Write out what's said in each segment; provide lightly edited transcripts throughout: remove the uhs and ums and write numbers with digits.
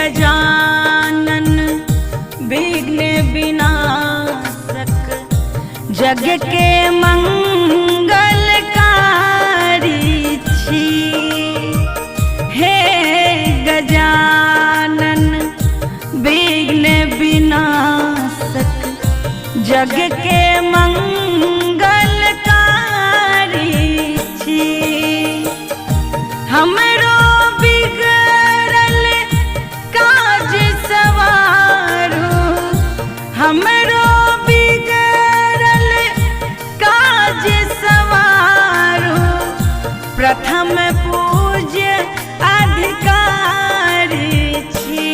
गजानन विघ्न विनाशक जग के मंगलकारी छी। हे गजानन विघ्न विनाशक जग के मंगलकारी छी। हमरो बिगड़ल काज सवारो, हमरो बिगड़ल काज सवारो, प्रथम पूज्य अधिकारी छी।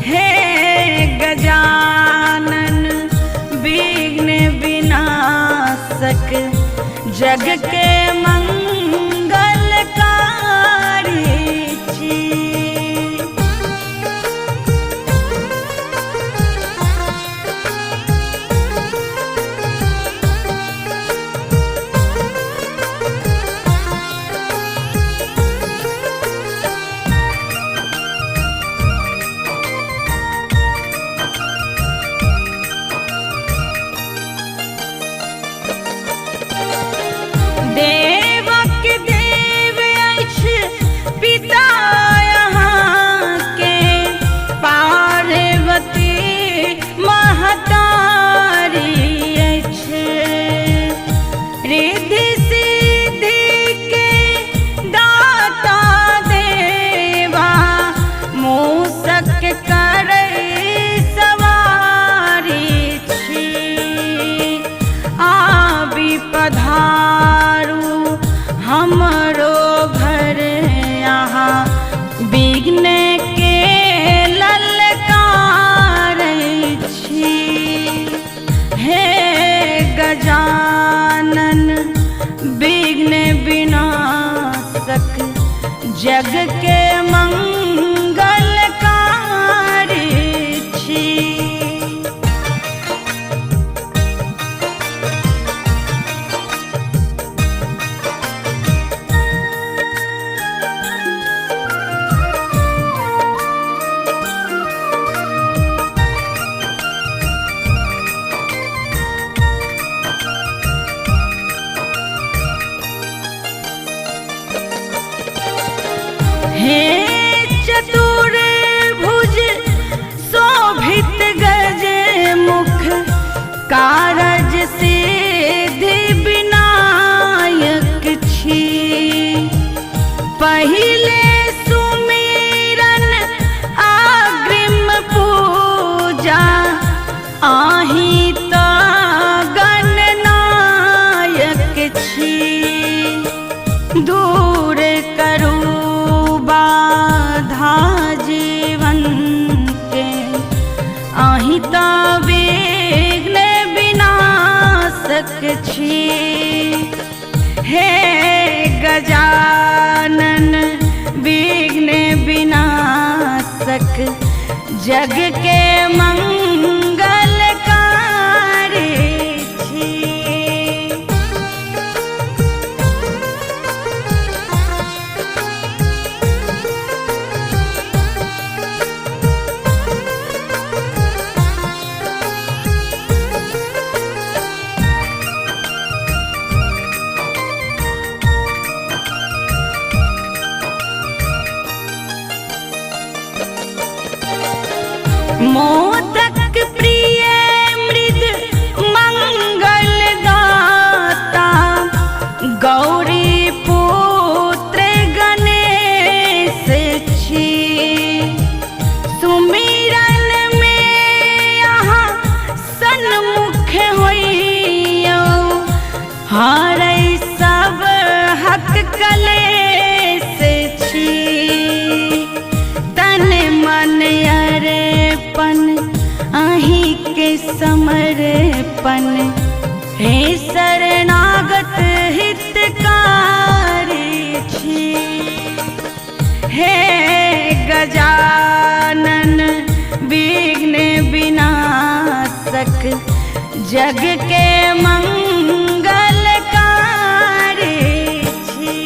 हे गजानन विघ्न विनाशक जग के मंगलकारी छी। देवक देव अछि पिता यहाँ के, पार्वती महतारी अछि। रिद्धि सिद्धि के दाता देवा, मूषक करै सवारी छी। आबि पधारू हमरो घर यहाँ, विघ्न के ललकारै छी। हे गजानन विघ्न विनाशक जग के मंगलकारी छी। हे चतुर्भुज शोभित गज मुख, कारज सिद्धि विनायक छी। पहिले सुमिरन अग्रिम पूजा, आहि तो गणनायक छी। दूर करू बाधा जीवन के, आहि तो विघ्न विनाशक छी। हे गजानन विघ्न विनाशक जग के मंगलकारी छी। मोदक प्रिय मृद मंगल दाता, गौरी पुत्र गणेश छी। सुमिरन में यहाँ सन्मुख होइयो, हारै सब हक कलेश छी। तन मन अर्पण आहि के समर्पण, हे शरणागत हितकारी छी। हे गजानन विघ्न विनाशक जग के मंगलकारी छी।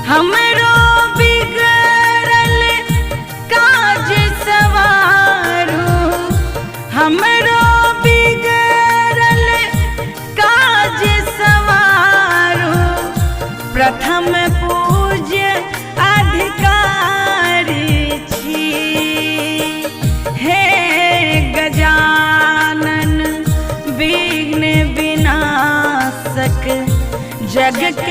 हमरो बिगड़ल जग